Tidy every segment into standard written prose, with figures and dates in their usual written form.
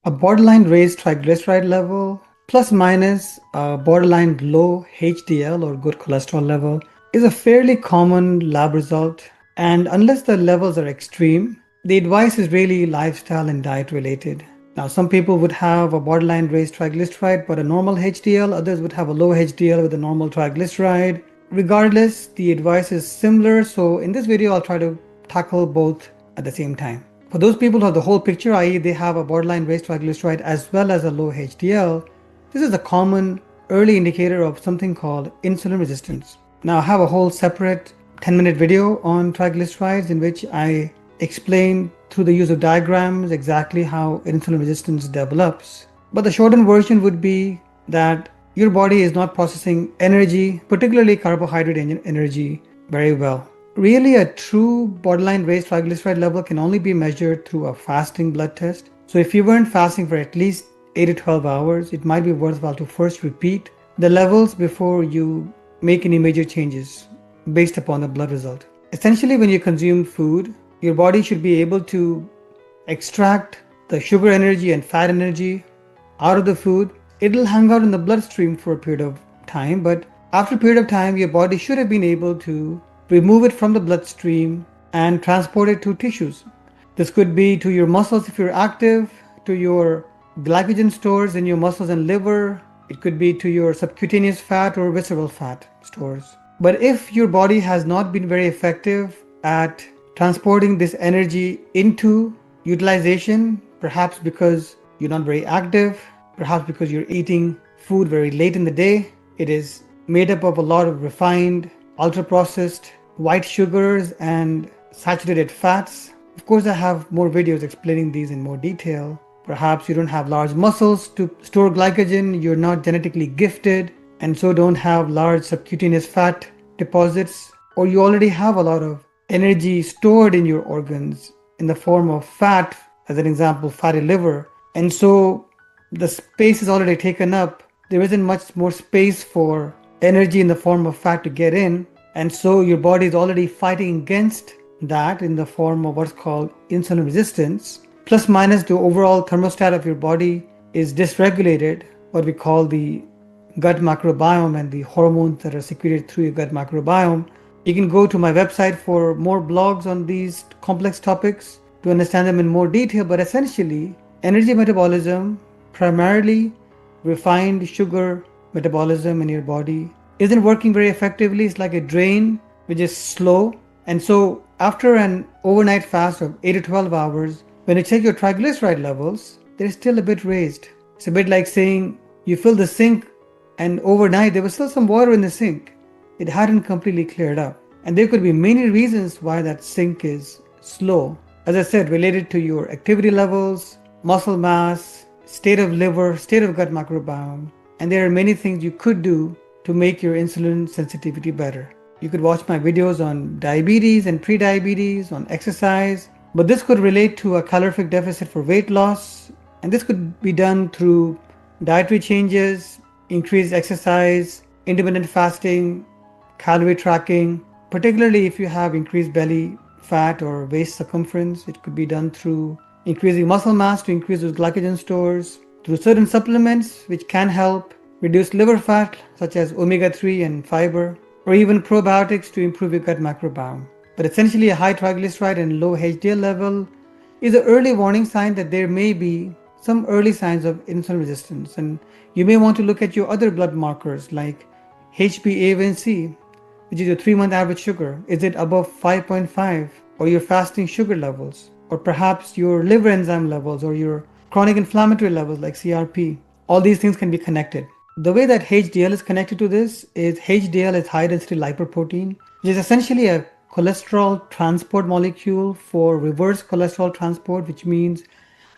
A borderline raised triglyceride level plus minus a borderline low HDL or good cholesterol level is a fairly common lab result. And unless the levels are extreme, the advice is really lifestyle and diet related. Now, some people would have a borderline raised triglyceride but a normal HDL, others would have a low HDL with a normal triglyceride. Regardless, the advice is similar, so in this video, I'll try to tackle both at the same time. For those people who have the whole picture, i.e. they have a borderline raised triglyceride as well as a low HDL, this is a common early indicator of something called insulin resistance. Now, I have a whole separate 10-minute video on triglycerides in which I explain through the use of diagrams exactly how insulin resistance develops. But the shortened version would be that your body is not processing energy, particularly carbohydrate energy, very well. Really, a true borderline raised triglyceride level can only be measured through a fasting blood test. So if you weren't fasting for at least 8 to 12 hours, it might be worthwhile to first repeat the levels before you make any major changes based upon the blood result. Essentially, when you consume food, your body should be able to extract the sugar energy and fat energy out of the food. It'll hang out in the bloodstream for a period of time, but after a period of time, your body should have been able to remove it from the bloodstream and transport it to tissues. This could be to your muscles if you're active, to your glycogen stores in your muscles and liver. It could be to your subcutaneous fat or visceral fat stores. But if your body has not been very effective at transporting this energy into utilization, perhaps because you're not very active, perhaps because you're eating food very late in the day, it is made up of a lot of refined, ultra-processed white sugars and saturated fats. Of course, I have more videos explaining these in more detail. Perhaps you don't have large muscles to store glycogen, you're not genetically gifted, and so don't have large subcutaneous fat deposits, or you already have a lot of energy stored in your organs in the form of fat, as an example, fatty liver. And so the space is already taken up. There isn't much more space for energy in the form of fat to get in. And so your body is already fighting against that in the form of what's called insulin resistance. Plus minus the overall thermostat of your body is dysregulated, what we call the gut microbiome and the hormones that are secreted through your gut microbiome. You can go to my website for more blogs on these complex topics to understand them in more detail, but essentially, energy metabolism, primarily refined sugar metabolism in your body, isn't working very effectively. It's like a drain which is slow. And so after an overnight fast of 8 to 12 hours, when you check your triglyceride levels, they're still a bit raised. It's a bit like saying you fill the sink and overnight there was still some water in the sink. It hadn't completely cleared up. And there could be many reasons why that sink is slow. As I said, related to your activity levels, muscle mass, state of liver, state of gut microbiome. And there are many things you could do to make your insulin sensitivity better. You could watch my videos on diabetes and pre-diabetes, on exercise, but this could relate to a calorific deficit for weight loss. And this could be done through dietary changes, increased exercise, intermittent fasting, calorie tracking, particularly if you have increased belly fat or waist circumference. It could be done through increasing muscle mass to increase those glycogen stores, through certain supplements which can help reduce liver fat, such as omega-3 and fiber, or even probiotics to improve your gut microbiome. But essentially, a high triglyceride and low HDL level is an early warning sign that there may be some early signs of insulin resistance. And you may want to look at your other blood markers like HbA1c, which is your 3-month average sugar. Is it above 5.5? Or your fasting sugar levels? Or perhaps your liver enzyme levels or your chronic inflammatory levels like CRP. All these things can be connected. The way that HDL is connected to this is HDL is high density lipoprotein, which is essentially a cholesterol transport molecule for reverse cholesterol transport, which means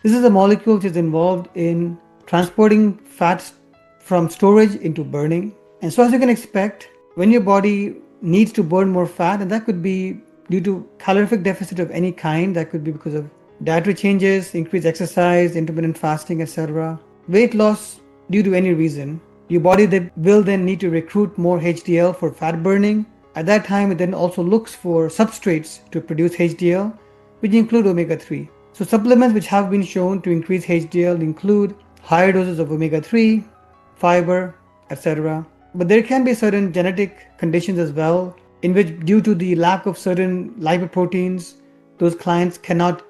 this is a molecule which is involved in transporting fats from storage into burning. And so as you can expect, when your body needs to burn more fat, and that could be due to calorific deficit of any kind, that could be because of dietary changes, increased exercise, intermittent fasting, etc., weight loss due to any reason, your body will then need to recruit more HDL for fat burning. At that time, it then also looks for substrates to produce HDL, which include omega-3. So supplements which have been shown to increase HDL include higher doses of omega-3, fiber, etc. But there can be certain genetic conditions as well in which, due to the lack of certain lipoproteins, those clients cannot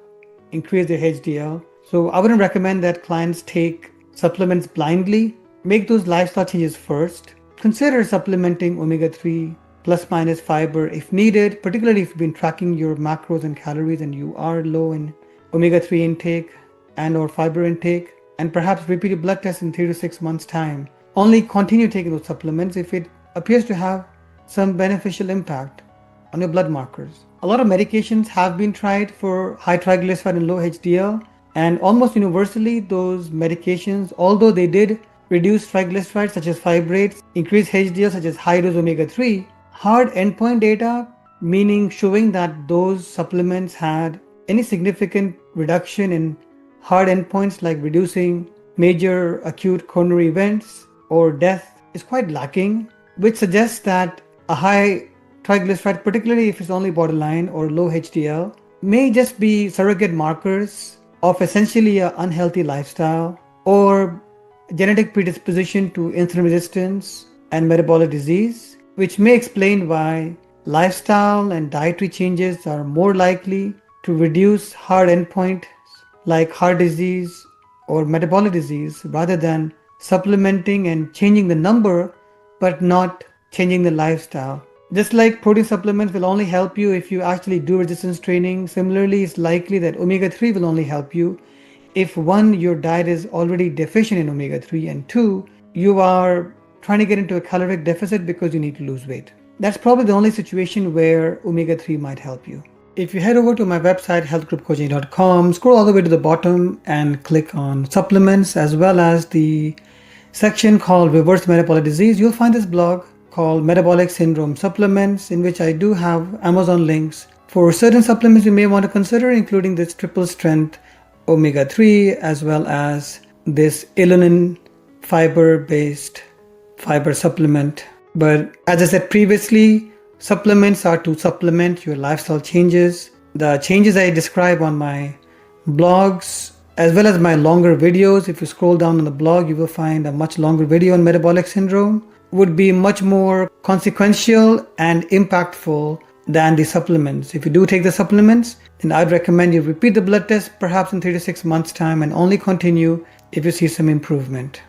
increase their HDL. So I wouldn't recommend that clients take supplements blindly. Make those lifestyle changes first. Consider supplementing omega-3 plus minus fiber if needed, particularly if you've been tracking your macros and calories and you are low in omega-3 intake and or fiber intake, and perhaps repeat a blood test in 3 to 6 months time. Only continue taking those supplements if it appears to have some beneficial impact on your blood markers. A lot of medications have been tried for high triglyceride and low HDL, and almost universally those medications, although they did reduce triglycerides such as fibrates, increase HDL such as high dose omega-3, hard endpoint data, meaning showing that those supplements had any significant reduction in hard endpoints like reducing major acute coronary events or death, is quite lacking, which suggests that a high triglyceride, particularly if it's only borderline or low HDL, may just be surrogate markers of essentially an unhealthy lifestyle or genetic predisposition to insulin resistance and metabolic disease, which may explain why lifestyle and dietary changes are more likely to reduce hard endpoints like heart disease or metabolic disease rather than supplementing and changing the number but not changing the lifestyle. Just like protein supplements will only help you if you actually do resistance training, similarly it's likely that omega-3 will only help you if one, your diet is already deficient in omega-3, and two, you are trying to get into a caloric deficit because you need to lose weight. That's probably the only situation where omega-3 might help you. If you head over to my website healthgroupcoaching.com, scroll all the way to the bottom and click on supplements as well as the section called reverse metabolic disease, you'll find this blog called Metabolic Syndrome Supplements, in which I do have Amazon links for certain supplements you may want to consider, including this triple strength omega-3 as well as this alanine fiber-based fiber supplement. But as I said previously, supplements are to supplement your lifestyle changes. The changes I describe on my blogs as well as my longer videos, if you scroll down on the blog, you will find a much longer video on metabolic syndrome, would be much more consequential and impactful than the supplements. If you do take the supplements, then I'd recommend you repeat the blood test perhaps in 3 to 6 months time and only continue if you see some improvement.